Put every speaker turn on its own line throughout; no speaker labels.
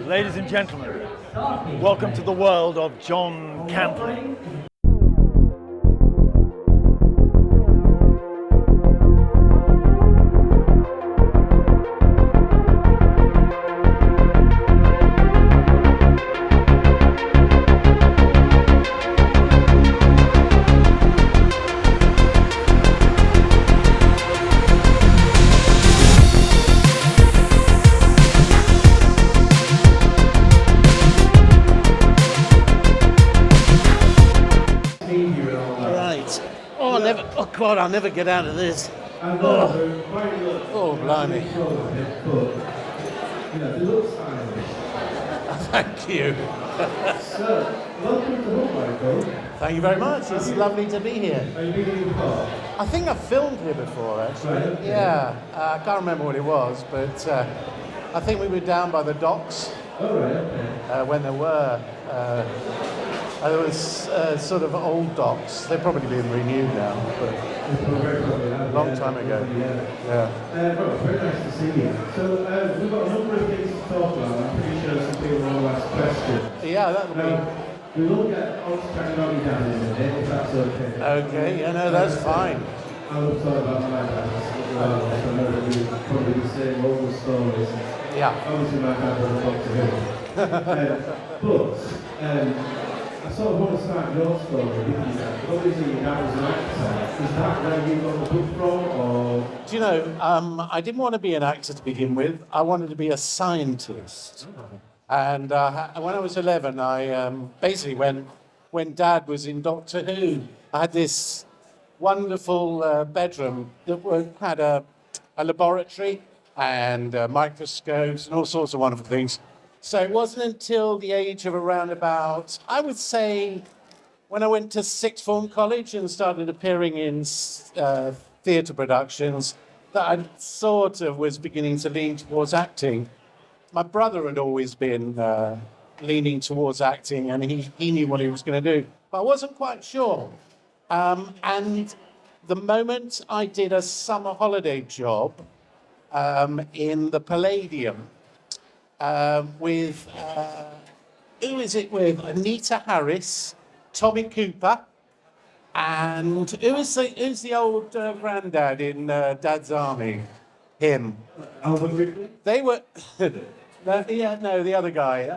Ladies and gentlemen, welcome to the world of John Cantley.
Oh God, I'll never get out of this. Oh blimey. Thank you. Thank you very much. It's lovely to be here. I think I've filmed here before, actually. Yeah, I can't remember what it was, but I think we were down by the docks when there were. There was sort of old docks. They've probably been renewed now, but a long time ago. Yeah.
Very nice to see you. So we've got a number of things to talk about. I'm pretty sure some people want to ask questions.
Yeah, that'll be.
We will get on to Naomi down in a minute, if that's okay.
Okay, yeah, no, that's fine.
I will talk about my dad. I know that we probably the same old stories.
Yeah.
Obviously, my dad will talk to him. But I sort of want to start your story with you. Obviously, your dad was an actor. Is that where you got the book from, or?
Do you know, I didn't want to be an actor to begin with. I wanted to be a scientist. And when I was 11, I basically, when Dad was in Doctor Who, I had this wonderful bedroom that had a laboratory and microscopes and all sorts of wonderful things. So it wasn't until the age of around about, I would say, when I went to sixth form college and started appearing in theatre productions, that I sort of was beginning to lean towards acting. My brother had always been leaning towards acting, and he knew what he was going to do, but I wasn't quite sure. And the moment I did a summer holiday job in the Palladium, with, who is it with? Anita Harris, Tommy Cooper, and who's the old granddad in Dad's Army? Him.
Albert Ridley?
They were, the other guy.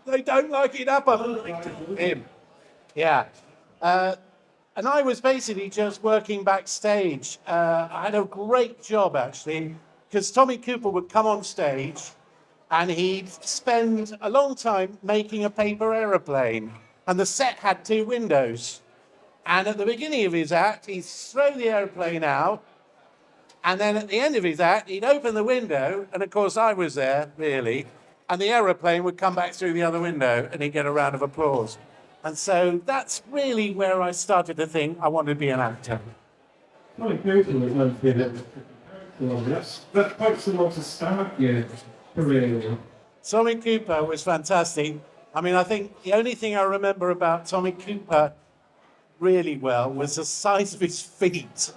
They don't like it up. Him. Yeah. And I was basically just working backstage. I had a great job, actually, because Tommy Cooper would come on stage and he'd spend a long time making a paper aeroplane. And the set had 2 windows. And at the beginning of his act, he'd throw the aeroplane out. And then at the end of his act, he'd open the window. And of course, I was there, really. And the aeroplane would come back through the other window and he'd get a round of applause. And so that's really where I started to think I wanted to be an actor.
Tommy Cooper was known to be a bit of a character. That's quite similar to start your career.
Tommy Cooper was fantastic. I mean, I think the only thing I remember about Tommy Cooper really well was the size of his feet.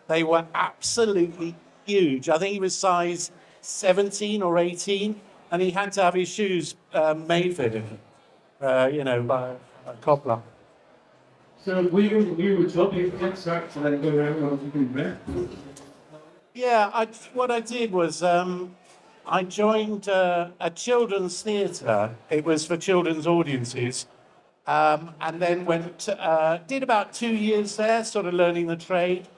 They were absolutely huge. I think he was size 17 or 18, and he had to have his shoes made for him, by a cobbler.
So we were talking next act and then go around and looking there.
Yeah, what I did was I joined a children's theatre. It was for children's audiences, and then did about 2 years there, sort of learning the trade.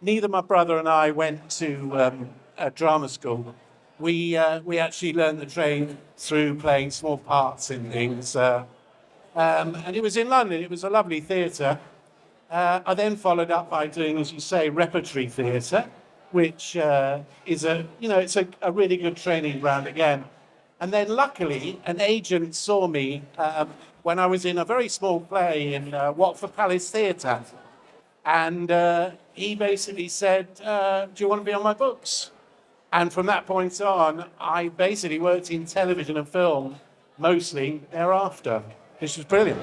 Neither my brother and I went to a drama school. We actually learned the trade through playing small parts in things. And it was in London. It was a lovely theatre. I then followed up by doing, as you say, repertory theatre, which is it's a really good training ground again. And then luckily, an agent saw me when I was in a very small play in Watford Palace Theatre. And he basically said, do you want to be on my books? And from that point on, I basically worked in television and film, mostly thereafter, which was brilliant.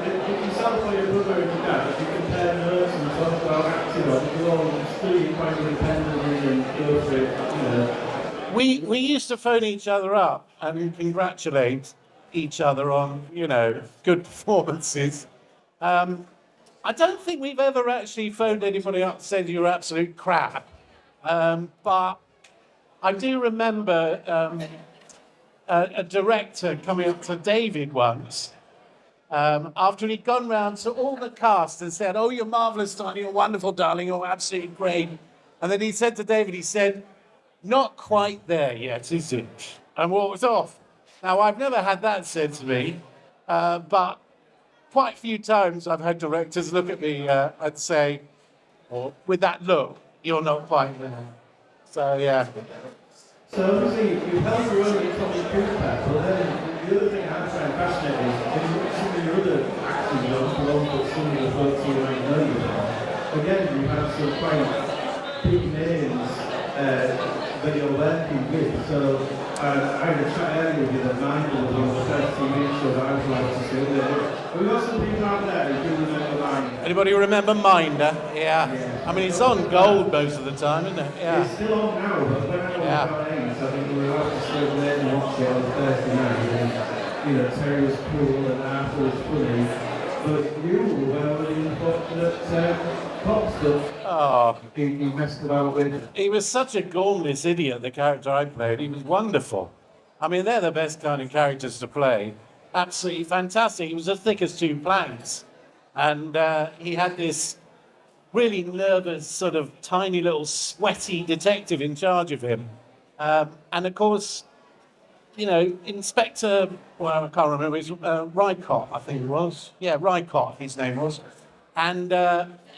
Did you sound like your brother and your dad? Did you compare notes and talk about acting, or did you all study quite independently and go for it,
we used to phone each other up and congratulate each other on, good performances. I don't think we've ever actually phoned anybody up and said you're absolute crap. But I do remember a director coming up to David once after he'd gone round to all the cast and said, "Oh, you're marvellous, darling, you're wonderful, darling, you're absolutely great." And then he said to David, he said, "Not quite there yet, is it?" And walked off. Now, I've never had that said to me, but quite a few times I've had directors look at me and say, with that look, "You're not quite there." So, yeah.
So obviously you've held your own in Tommy Cooper, but then the other thing I'm trying fascinating is when you look at some of your other acting jobs, along with some of the folks you might know you from, again you have some quite big names that you're working with. So I had a chat earlier with you that Michael was on the first TV show that I was like to see. We've got some people out there who do remember Minder.
Anybody remember Minder? Yeah. I mean, it's on gold most of the time, isn't it? Yeah.
It's still on now, but when I was about 8, I think we were out to stay late and watch it on Thursday night, and Terry was cool and Arthur was funny, but you were one of the unfortunate pop stuff.
Oh,
He messed about with.
he was such a gormless idiot, the character I played. He was wonderful. I mean, they're the best kind of characters to play. Absolutely fantastic. He was as thick as two planks. And he had this really nervous, sort of tiny little sweaty detective in charge of him. And of course, Inspector, well, I can't remember, his Rycott, I think it was. Yeah, Rycott, his name was. And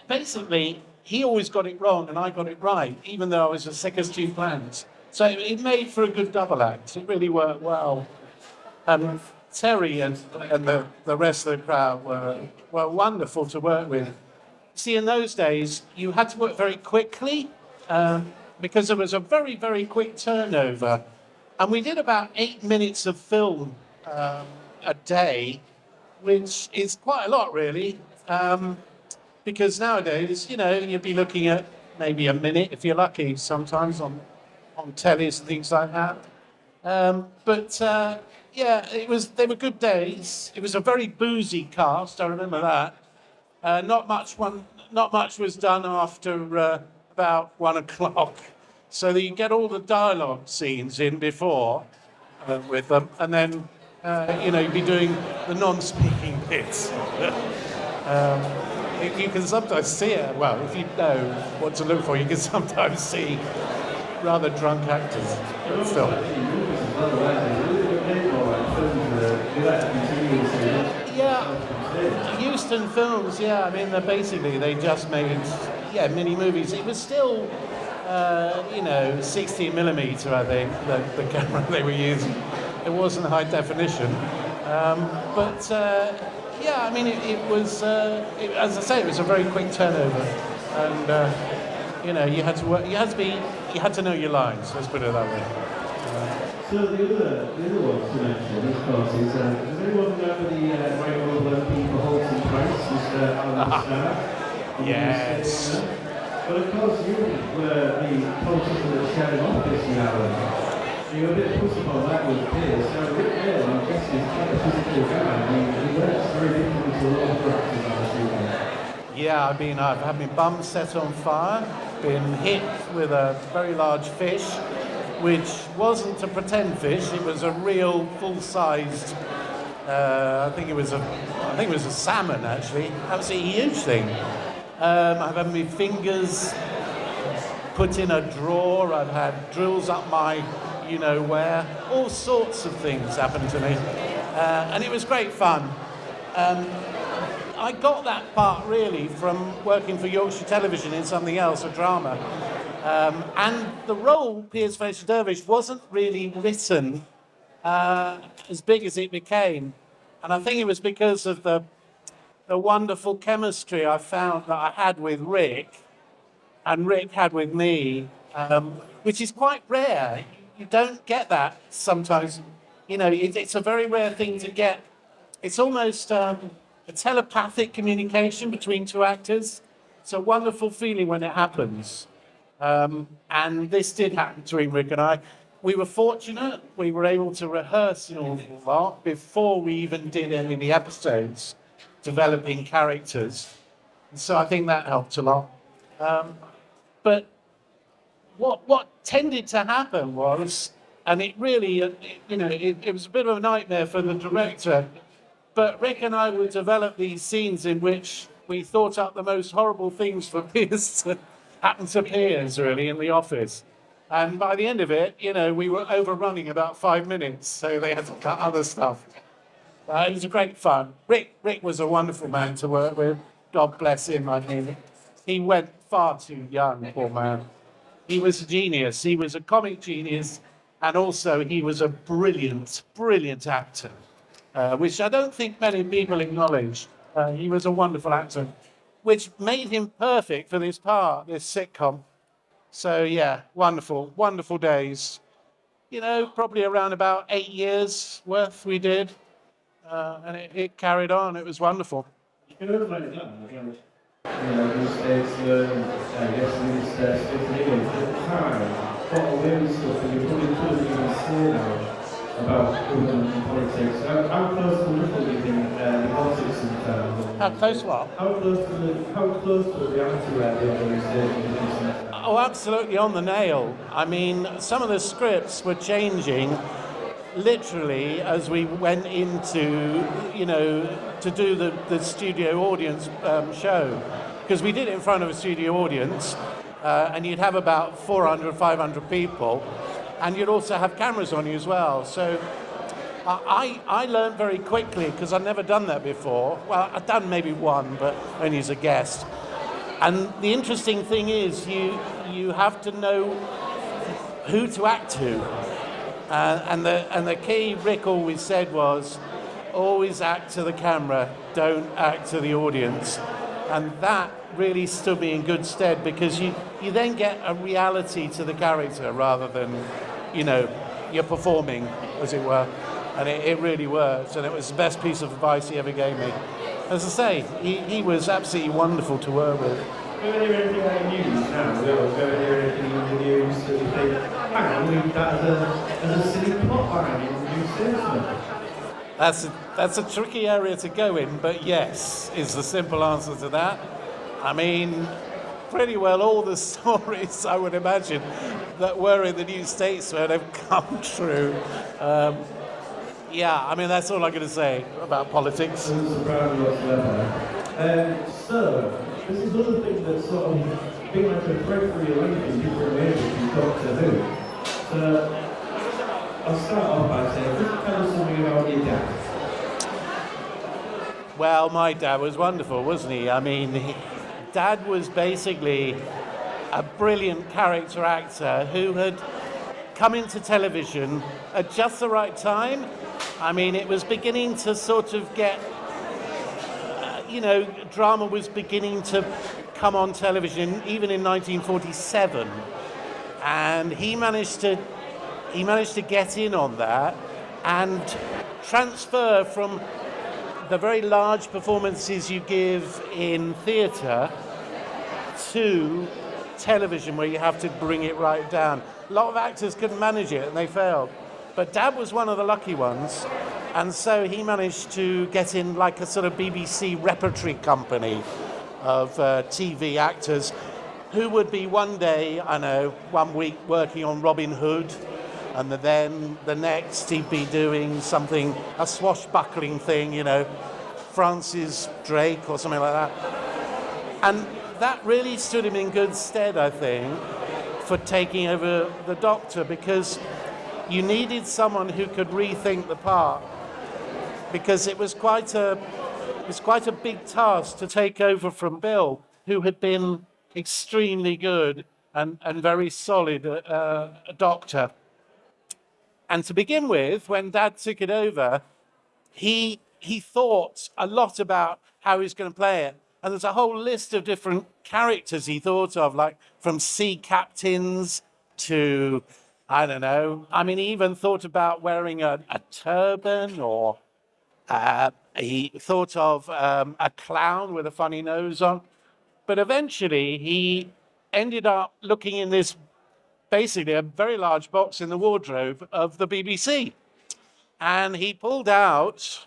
basically, he always got it wrong and I got it right, even though I was as thick as two planks. So it made for a good double act. It really worked well. Terry and the rest of the crowd were wonderful to work with. See, in those days, you had to work very quickly because there was a very, very quick turnover. And we did about 8 minutes of film a day, which is quite a lot, really. Because nowadays, you'd be looking at maybe a minute, if you're lucky, sometimes on tellies and things like that. Yeah, they were good days. It was a very boozy cast, I remember that. Not much was done after about 1 o'clock, so that you get all the dialogue scenes in before with them, and then you'd be doing the non-speaking bits. You can sometimes see it. Well, if you know what to look for, you can sometimes see rather drunk actors. But still. Yeah, Houston Films. Yeah, I mean, they just made mini movies. It was still 16 millimeter, I think, the camera they were using. It wasn't high definition, I mean, it was, as I say, it was a very quick turnover, and you had to work. You had to know your lines. Let's put it that way.
So the other one to mention, of course, is does anyone remember the Michael LP for Holton Price, Mr. Alan Starr?
Yes.
But of course, you were the politician that shared an office with Alan. You were a bit pushed upon that with Piers. Now, Rick Hale, I'm guessing, is quite a physical guy. He works very differently to a lot of actors, I'm assuming.
Yeah, I mean, I've had my bum set on fire, been hit with a very large fish, which wasn't a pretend fish. It was a real full-sized. I think it was a salmon, actually. Absolutely huge thing. I've had my fingers put in a drawer. I've had drills up my, where. All sorts of things happened to me, and it was great fun. I got that part really from working for Yorkshire Television in something else, a drama. And the role, Piers Facial Dervish, wasn't really written as big as it became. And I think it was because of the wonderful chemistry I found that I had with Rick, and Rick had with me, which is quite rare. You don't get that sometimes. It's a very rare thing to get. It's almost a telepathic communication between two actors. It's a wonderful feeling when it happens. And this did happen between Rick and I. we were fortunate. We were able to rehearse an awful lot before we even did any of the episodes, developing characters. So I think that helped a lot. But what tended to happen was, and it really, it was a bit of a nightmare for the director, but Rick and I would develop these scenes in which we thought up the most horrible things for peers to happen to peers, really, in the office. And by the end of it, we were overrunning about 5 minutes, so they had to cut other stuff. It was a great fun. Rick was a wonderful man to work with. God bless him. I mean, he went far too young, poor man. He was a genius. He was a comic genius, and also he was a brilliant, brilliant actor, which I don't think many people acknowledge. He was a wonderful actor, which made him perfect for this part, this sitcom. So yeah, wonderful, wonderful days. Probably around about 8 years worth we did, and it carried on. It was wonderful.
The Statesman, yesterday Statesman, at the time, got away with stuff that you probably couldn't even say now about government and politics. How close to the do you think the politics in town?
How close what?
How close to the reality were the state?
Oh, absolutely on the nail. I mean, some of the scripts were changing literally as we went into, to do the studio audience show. Because we did it in front of a studio audience, and you'd have about 400, 500 people, and you'd also have cameras on you as well. So I learned very quickly, because I'd never done that before. Well, I'd done maybe one, but only as a guest. And the interesting thing is you have to know who to act to. And the key Rick always said was, always act to the camera, don't act to the audience. And that really stood me in good stead, because you then get a reality to the character rather than, you're performing, as it were. And it really worked, and it was the best piece of advice he ever gave me. As I say, he was absolutely wonderful to work with.
Do you ever hear anything like news now? Do you ever hear anything in the news that you think, hang on, we need that as a silly plotline in the new Statesman?
That's a tricky area to go in, but yes, is the simple answer to that. I mean, pretty well all the stories, I would imagine, that were in the New Statesman have come true. Yeah, I mean, that's all I'm going to say about politics.
So, this is another thing that's sort of been like a thread for your life in different ways from Doctor Who. So, I'll start off by saying, just tell us something about your dad.
Well, my dad was wonderful, wasn't he? I mean, Dad was basically a brilliant character actor who had come into television at just the right time. I mean, it was beginning to sort of get, drama was beginning to come on television, even in 1947. And he managed to get in on that and transfer from the very large performances you give in theatre to television, where you have to bring it right down. A lot of actors couldn't manage it and they failed. But Dad was one of the lucky ones, and so he managed to get in like a sort of BBC repertory company of TV actors who would be one day, 1 week working on Robin Hood, and then the next he'd be doing something, a swashbuckling thing, Francis Drake or something like that. And that really stood him in good stead, I think, for taking over the Doctor, because you needed someone who could rethink the part, because it was quite a big task to take over from Bill, who had been extremely good and very solid Doctor. And to begin with, when Dad took it over, he thought a lot about how he was going to play it. And there's a whole list of different characters he thought of, like from sea captains to, I don't know. I mean, he even thought about wearing a turban, or he thought of a clown with a funny nose on. But eventually he ended up looking in this basically a very large box in the wardrobe of the BBC. And he pulled out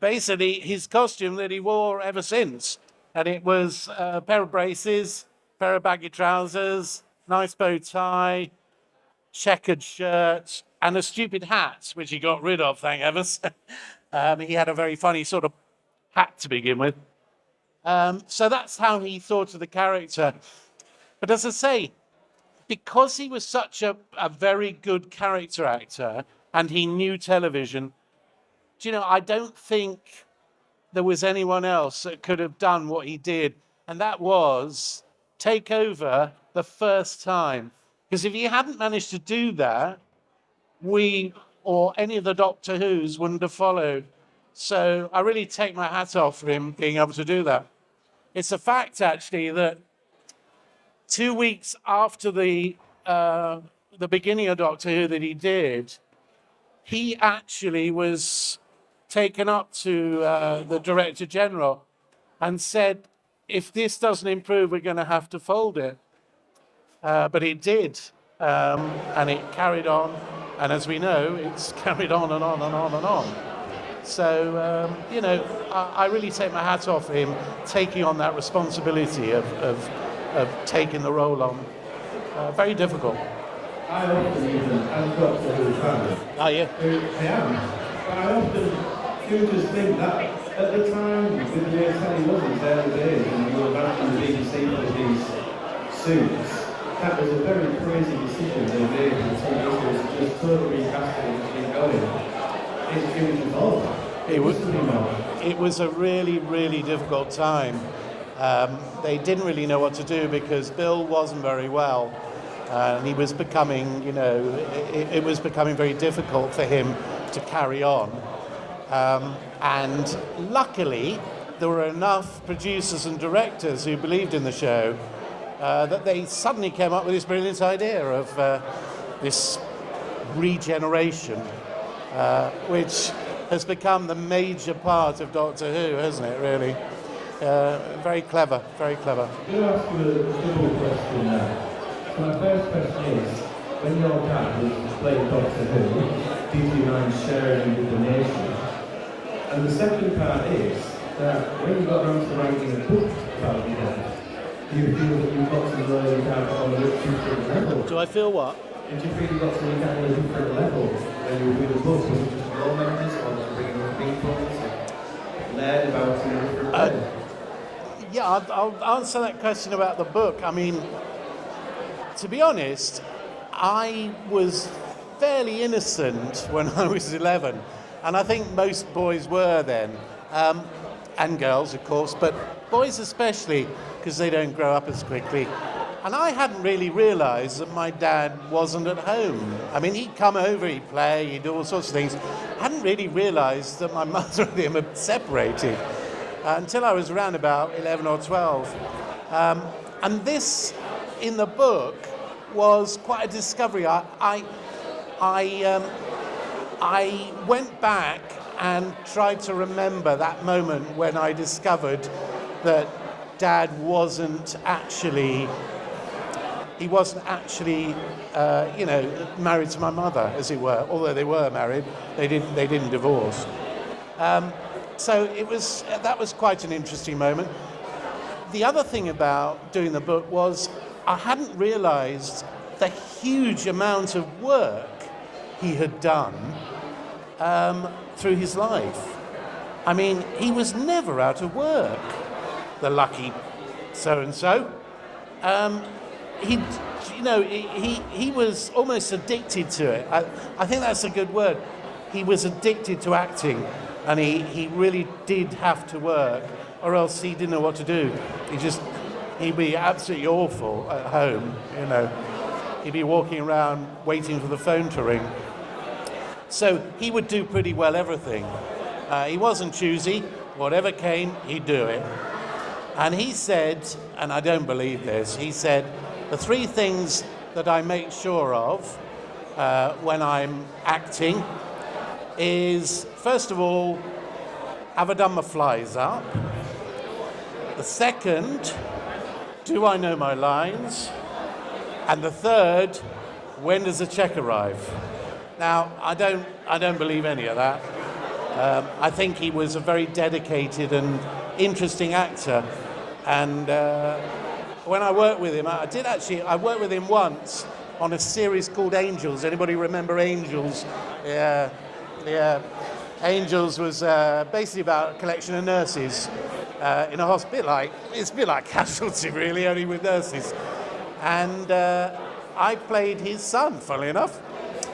basically his costume that he wore ever since. And it was a pair of braces, pair of baggy trousers, nice bow tie, checkered shirt, and a stupid hat, which he got rid of, thank heavens. He had a very funny sort of hat to begin with. So that's how he thought of the character. But as I say, because he was such a very good character actor and he knew television, do you know, I don't think there was anyone else that could have done what he did. And that was take over the first time. Because if he hadn't managed to do that, we or any of the Doctor Who's wouldn't have followed. So I really take my hat off for him being able to do that. It's a fact, actually, that 2 weeks after the beginning of Doctor Who that he did, he actually was taken up to the Director General and said, if this doesn't improve, we're going to have to fold it. But it did, and it carried on. And as we know, it's carried on and on and on and on. So, you know, I really take my hat off for him taking on that responsibility of taking the role on. Very difficult.
I often even, as Doctor Who fan,
Are you?
I am, but I often do just think that at the time, with the way telly was in the early days, and you were back in the BBC with these suits, that was a very crazy decision they made, and TV was just totally recasting and keep going. It was involved.
It was a really, really difficult time. They didn't really know what to do because Bill wasn't very well. And he was becoming, you know, it was becoming very difficult for him to carry on. And luckily, there were enough producers and directors who believed in the show that they suddenly came up with this brilliant idea of this regeneration, which has become the major part of Doctor Who, hasn't it, really? Very clever, very clever.
I'm going to ask you a double question now. So my first question is, when your dad was playing Doctor Who, did you mind sharing with the nation? And the second part is that when you got around to writing a book about your dad, do you feel that you've got to know your dad on a different level?
Do I feel what?
Did you feel you got to look at it on a different level when you were doing the book? Was it just your memories, or was it bringing up people to learn about it in a different way?
Yeah, I'll answer that question about the book. I mean, to be honest, I was fairly innocent when I was 11, and I think most boys were then, and girls, of course, but boys especially, because they don't grow up as quickly. And I hadn't really realised that my dad wasn't at home. I mean, he'd come over, he'd play, he'd do all sorts of things. I hadn't really realised that my mother and him had separated until I was around about 11 or 12. And this, in the book, was quite a discovery. I went back and tried to remember that moment when I discovered that Dad wasn't actually married to my mother, as it were. Although they were married, they didn't divorce. So that was quite an interesting moment. The other thing about doing the book was I hadn't realised the huge amount of work he had done through his life. I mean, he was never out of work, the lucky so-and-so. He was almost addicted to it. I think that's a good word. He was addicted to acting, and he really did have to work, or else he didn't know what to do. He'd be absolutely awful at home, you know. He'd be walking around waiting for the phone to ring. So he would do pretty well everything. He wasn't choosy. Whatever came, he'd do it. And he said, and I don't believe this, he said, the three things that I make sure of when I'm acting is, first of all, have I done my flies up? The second, do I know my lines? And the third, when does the check arrive? Now, I don't believe any of that. I think he was a very dedicated and interesting actor. And when I worked with him, I worked with him once on a series called Angels. Anybody remember Angels? Yeah. Angels was basically about a collection of nurses in a hospital. It's a bit like Casualty, really, only with nurses. And I played his son, funnily enough.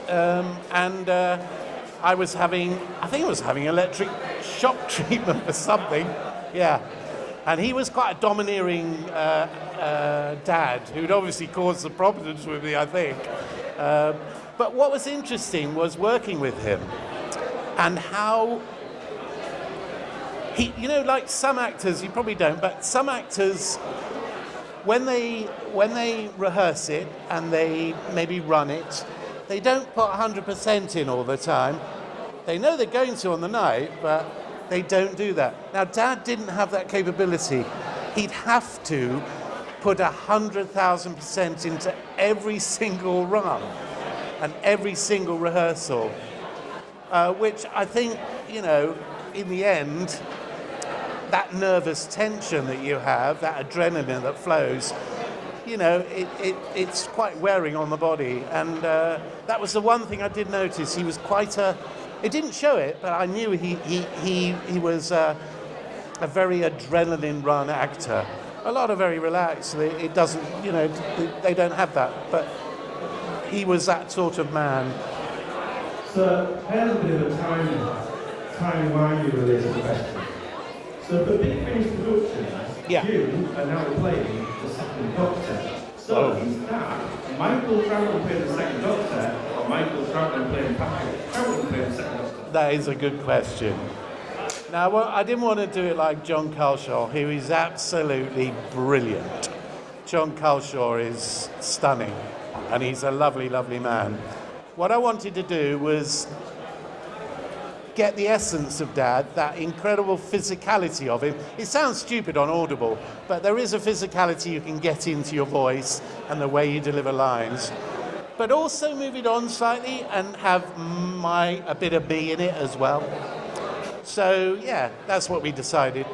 And I think I was having electric shock treatment for something. Yeah. And he was quite a domineering dad who'd obviously caused the problems with me, I think. But what was interesting was working with him and how he, like some actors, you probably don't, but some actors, when they rehearse it and they maybe run it, they don't put 100% in all the time. They know they're going to on the night, but they don't do that. Now, Dad didn't have that capability. He'd have to put 100,000% into every single run and every single rehearsal, which I think, in the end, that nervous tension that you have, that adrenaline that flows, it's quite wearing on the body. And that was the one thing I did notice. He was it didn't show it, but I knew he was a very adrenaline run actor. A lot of very relaxed. It doesn't, they don't have that. But he was that sort of man.
So here's a bit of a time why you related question. So for Big Finish Productions, you are now playing the second Doctor. So is that Michael Troughton playing the second Doctor, or Michael Troughton playing Patrick Troughton playing the second Doctor?
That is a good question. Now, I didn't want to do it like John Culshaw, who is absolutely brilliant. John Culshaw is stunning, and he's a lovely, lovely man. What I wanted to do was get the essence of Dad, that incredible physicality of him. It sounds stupid on Audible, but there is a physicality you can get into your voice and the way you deliver lines. But also move it on slightly and have a bit of me in it as well. So, yeah, that's what we decided.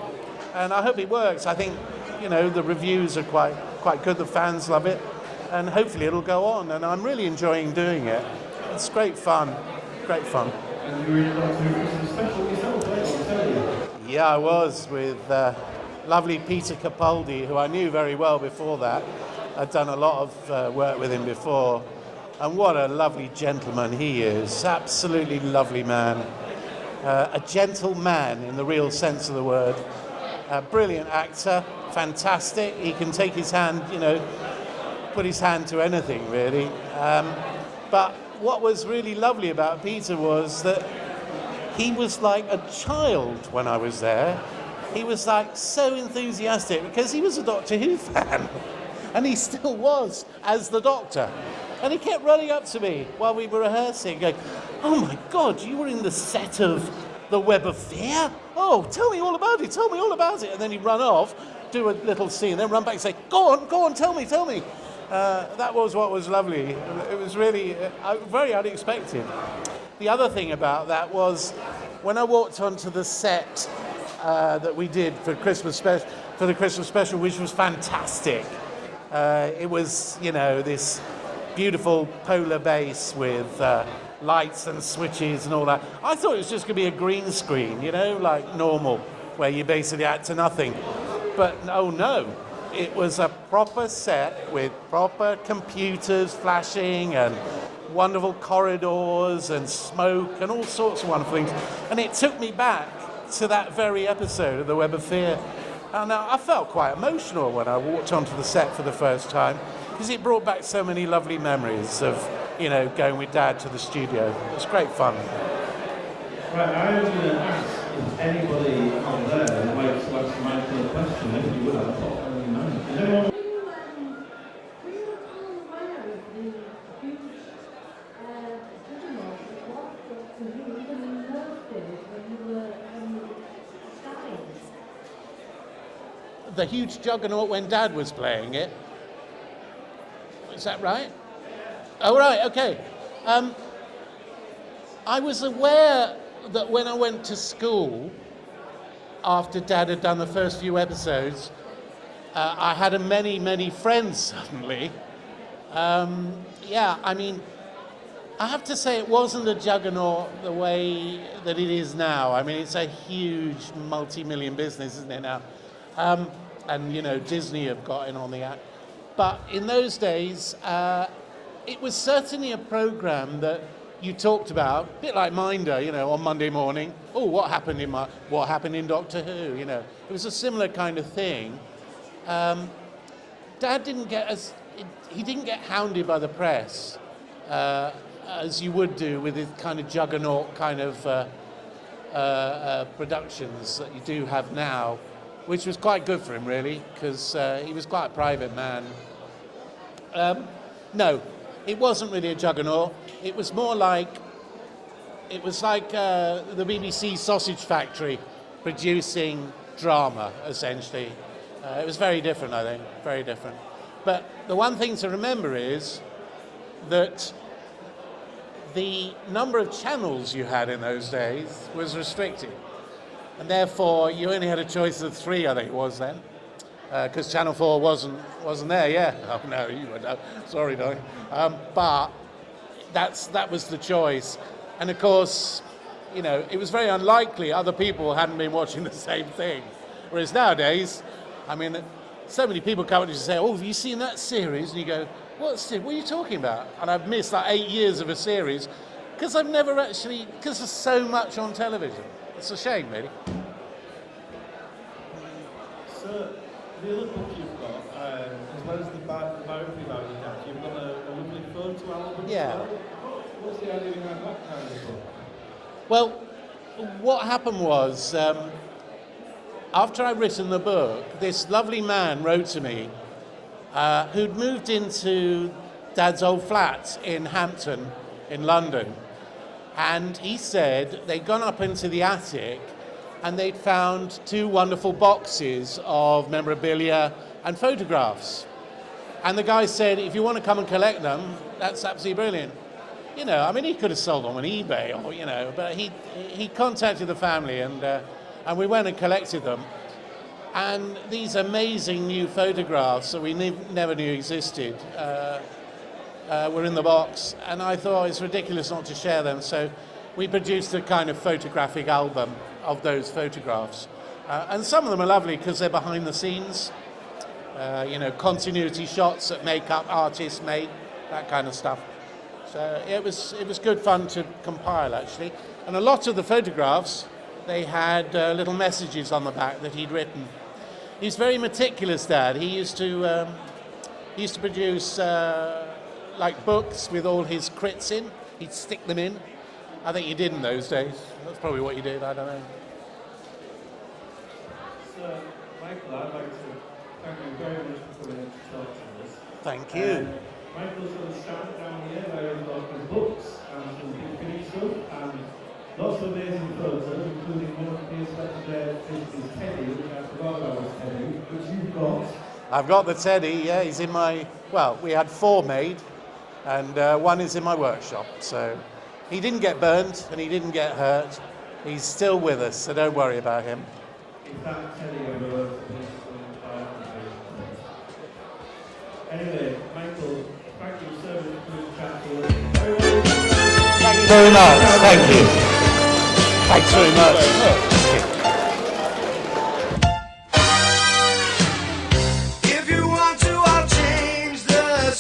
And I hope it works. I think, the reviews are quite good. The fans love it. And hopefully it'll go on. And I'm really enjoying doing it. It's great fun. Great fun.
And you were able to do some special yourself, I'll tell you.
Yeah, I was with lovely Peter Capaldi, who I knew very well before that. I'd done a lot of work with him before. And what a lovely gentleman he is. Absolutely lovely man. A gentle man in the real sense of the word. A brilliant actor, fantastic. He can take his hand, put his hand to anything, really. But what was really lovely about Peter was that he was like a child when I was there. He was like so enthusiastic because he was a Doctor Who fan. And he still was, as the Doctor. And he kept running up to me while we were rehearsing, going, "Oh my God, you were in the set of The Web of Fear? Oh, tell me all about it, tell me all about it." And then he'd run off, do a little scene, then run back and say, go on, tell me. That was what was lovely. It was really very unexpected. The other thing about that was when I walked onto the set that we did for the Christmas special, which was fantastic. It was, this beautiful polar base with lights and switches and all that. I thought it was just going to be a green screen, like normal, where you basically act to nothing. But oh no. It was a proper set with proper computers flashing and wonderful corridors and smoke and all sorts of wonderful things. And it took me back to that very episode of The Web of Fear. And I felt quite emotional when I walked onto the set for the first time because it brought back so many lovely memories of, going with Dad to the studio. It was great fun.
Right, I was going to ask if anybody on there would like to ask Michael a question, if you would have a thought on your mind. Is anyone?
The huge juggernaut when Dad was playing it. Is that right? Oh, right, okay. I was aware that when I went to school, after Dad had done the first few episodes, I had many friends suddenly. Yeah, I mean, I have to say it wasn't a juggernaut the way that it is now. I mean, it's a huge multi-million business, isn't it now? And, you know, Disney have got in on the act. But in those days, it was certainly a program that you talked about, a bit like Minder, you know, on Monday morning. Oh, what happened in Doctor Who? You know, it was a similar kind of thing. Dad didn't get he didn't get hounded by the press as you would do with his kind of juggernaut kind of productions that you do have now, which was quite good for him really, because he was quite a private man. No, it wasn't really a juggernaut. It was more like, the BBC Sausage Factory producing drama, essentially. It was very different, I think, very different. But the one thing to remember is that the number of channels you had in those days was restricted. And therefore, you only had a choice of 3, I think it was then. Because Channel 4 wasn't there, yeah. Oh no, you were no. Sorry, darling. But that was the choice, and of course, you know, it was very unlikely other people hadn't been watching the same thing. Whereas nowadays, I mean, so many people come up to you and say, "Oh, have you seen that series?" And you go, What are you talking about?" And I've missed like 8 years of a series because I've never actually, because there's so much on television. It's a shame, really.
So, the other book you've got, as well as the biography about your dad, you've got a lovely photo album
Yeah.
as well. What's the idea behind that kind of book?
Well, what happened was, after I'd written the book, this lovely man wrote to me who'd moved into Dad's old flat in Hampton in London. And he said they'd gone up into the attic and they'd found 2 wonderful boxes of memorabilia and photographs. And the guy said, if you want to come and collect them, that's absolutely brilliant. You know, I mean, he could have sold them on eBay or, you know, but he contacted the family and we went and collected them. And these amazing new photographs that we never knew existed were in the box. And I thought it's ridiculous not to share them. So we produced a kind of photographic album of those photographs. And some of them are lovely because they're behind the scenes. You know, continuity shots that makeup artists make, that kind of stuff. So it was good fun to compile, actually. And a lot of the photographs, they had little messages on the back that he'd written. He's very meticulous, Dad. He used to produce like books with all his crits in. He'd stick them in. I think you did in those days. That's probably what you did, I don't know.
So, Michael, I'd like to thank you very much for coming in to talk to us.
Thank you.
Michael's going to start down here where we've got the books and some big finish stuff and lots of amazing photos, including one of the special there is Teddy, which I forgot about was Teddy, which you've got.
I've got the Teddy, yeah, he's in my, well, we had 4 made, and one is in my workshop, so he didn't get burned and he didn't get hurt. He's still with us, so don't worry about him.
If that Teddy ever works, anyway, Michael, thank you so much for the chat to us.
Thank you very much, thank you. Thanks very much.